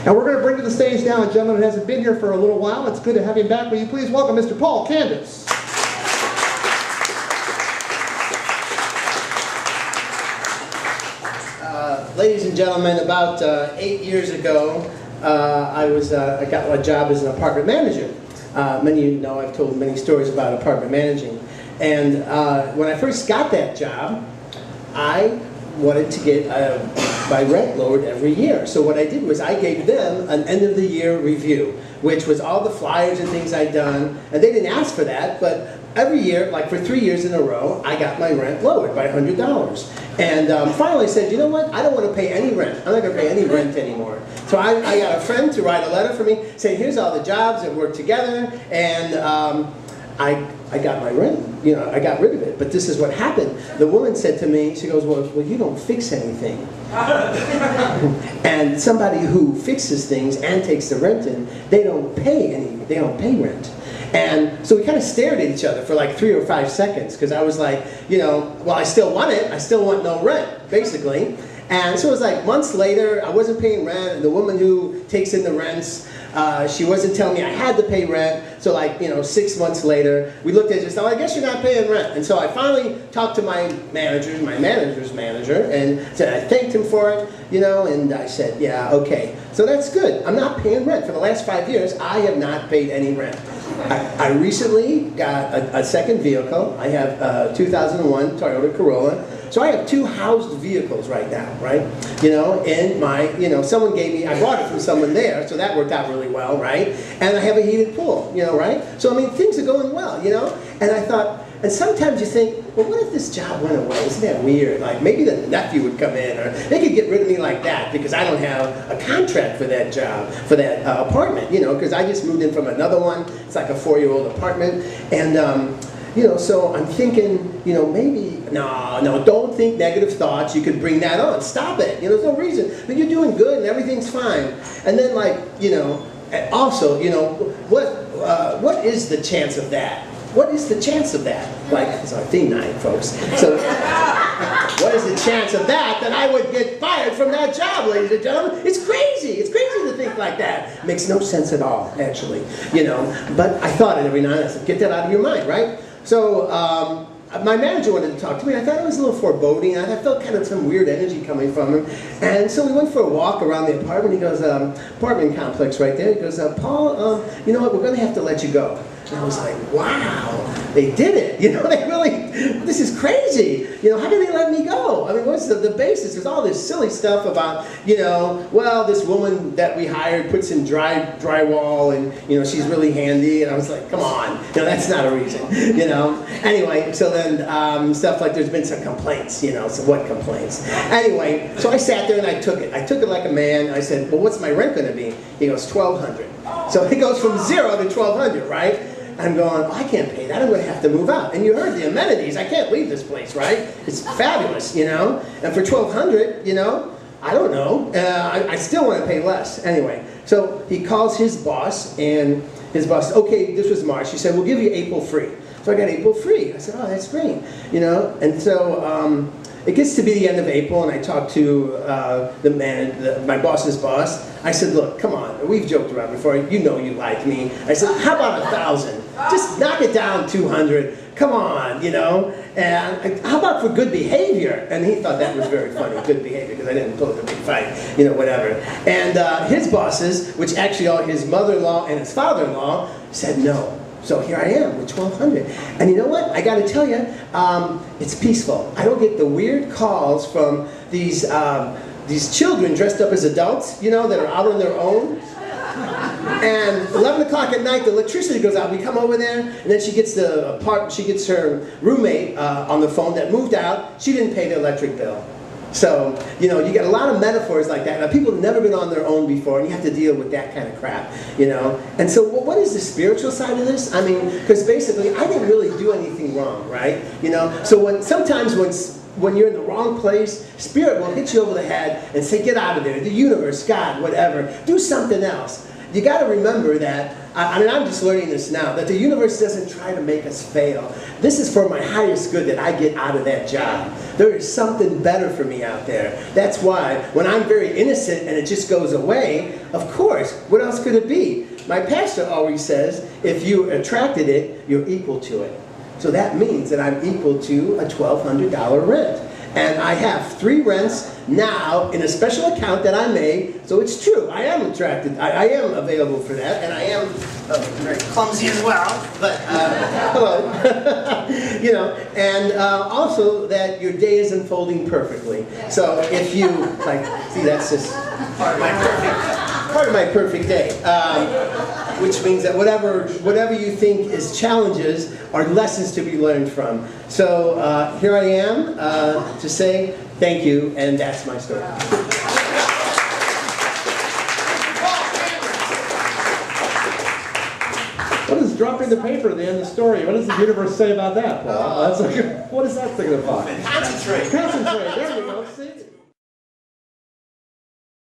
And we're going to bring to the stage now a gentleman who hasn't been here for a little while. It's good to have him back. Will you please welcome Mr. Paul Candace. Ladies and gentlemen, about 8 years ago, I got a job as an apartment manager. Many of you know I've told many stories about apartment managing. And when I first got that job, I wanted to get my rent lowered every year. So what I did was I gave them an end of the year review, which was all the flyers and things I'd done. And they didn't ask for that, but every year, like for 3 years in a row, I got my rent lowered by $100. And finally I said, you know what, I don't want to pay any rent. I'm not going to pay any rent anymore. So I got a friend to write a letter for me saying, here's all the jobs that work together, and I got my rent, I got rid of it. But this is what happened. The woman said to me, she goes, well, you don't fix anything. And somebody who fixes things and takes the rent in, they don't pay rent. And so we kind of stared at each other for like 3 or 5 seconds, because I was like, well, I still want it. I still want no rent, basically. And so it was like months later, I wasn't paying rent, and the woman who takes in the rents, she wasn't telling me I had to pay rent. So like, 6 months later, we looked at it and said, oh, I guess you're not paying rent. And so I finally talked to my manager's manager, and said I thanked him for it, and I said, yeah, okay. So that's good. I'm not paying rent. For the last 5 years, I have not paid any rent. I recently got a second vehicle. I have a 2001 Toyota Corolla. So I have 2 housed vehicles right now, right? And my, someone gave me, I bought it from someone there, so that worked out really well, right? And I have a heated pool, right? So I mean, things are going well, And I thought, and sometimes you think, well, what if this job went away? Isn't that weird? Like, maybe the nephew would come in, or they could get rid of me like that because I don't have a contract for that job, for that apartment, because I just moved in from another one. It's like a 4-year-old apartment. And, so I'm thinking, maybe, no, don't think negative thoughts. You could bring that on. Stop it. There's no reason. But you're doing good and everything's fine. And then, like, also, what is the chance of that? What is the chance of that? Like, it's our theme night, folks. So, what is the chance of that I would get fired from that job, ladies and gentlemen? It's crazy. It's crazy to think like that. It makes no sense at all, actually. But I thought it every now and then. I said, get that out of your mind, right? So, my manager wanted to talk to me. I thought it was a little foreboding. I felt kind of some weird energy coming from him. And so we went for a walk around the apartment. He goes, apartment complex right there. He goes, Paul, you know what, we're going to have to let you go. And I was like, wow, they did it. They really, this is crazy. How can they let me go? I mean, what's the basis? There's all this silly stuff about, well, this woman that we hired puts in drywall and, she's really handy. And I was like, come on, that's not a reason, Anyway, so then stuff like there's been some complaints, so what complaints? Anyway, so I sat there and I took it. I took it like a man. I said, well, what's my rent going to be? He goes, $1,200. So it goes from 0 to $1,200, right? I'm going, oh, I can't pay that. I'm going to have to move out. And you heard the amenities. I can't leave this place, right? It's fabulous, And for $1,200, I don't know. I still want to pay less. Anyway, so he calls his boss, and his boss said, okay, this was March. He said, we'll give you April free. So I got April free. I said, oh, that's great. And so it gets to be the end of April, and I talked to my boss's boss. I said, look, come on. We've joked around before. You like me. I said, how about 1,000? Just knock it down 200. Come on, And how about for good behavior? And he thought that was very funny, good behavior, because I didn't pull it a big fight, whatever. And his bosses, which actually are his mother-in-law and his father-in-law, said no. So here I am with $1,200. And you know what? I got to tell you, it's peaceful. I don't get the weird calls from these children dressed up as adults, that are out on their own. And 11 o'clock at night, the electricity goes out. We come over there, and then she gets her roommate on the phone that moved out. She didn't pay the electric bill. So, you get a lot of metaphors like that. Now, people have never been on their own before, and you have to deal with that kind of crap, And so, what is the spiritual side of this? I mean, because basically, I didn't really do anything wrong, right? So sometimes when you're in the wrong place, Spirit will hit you over the head and say, get out of there. The universe, God, whatever. Do something else. You got to remember that, I'm just learning this now, that the universe doesn't try to make us fail. This is for my highest good that I get out of that job. There is something better for me out there. That's why when I'm very innocent and it just goes away, of course, what else could it be? My pastor always says, if you attracted it, you're equal to it. So that means that I'm equal to a $1,200 rent. And I have 3 rents now in a special account that I made, so it's true. I am attracted. I am available for that, and I am very clumsy as well. But hello, you know, and also that your day is unfolding perfectly. So if you like, see, that's just part of my perfect day. Which means that whatever you think is challenges are lessons to be learned from. So here I am to say thank you, and that's my story. What is dropping the paper at the end of the story? What does the universe say about that, Paul? What does that signify? Concentrate. Concentrate. There we go. See?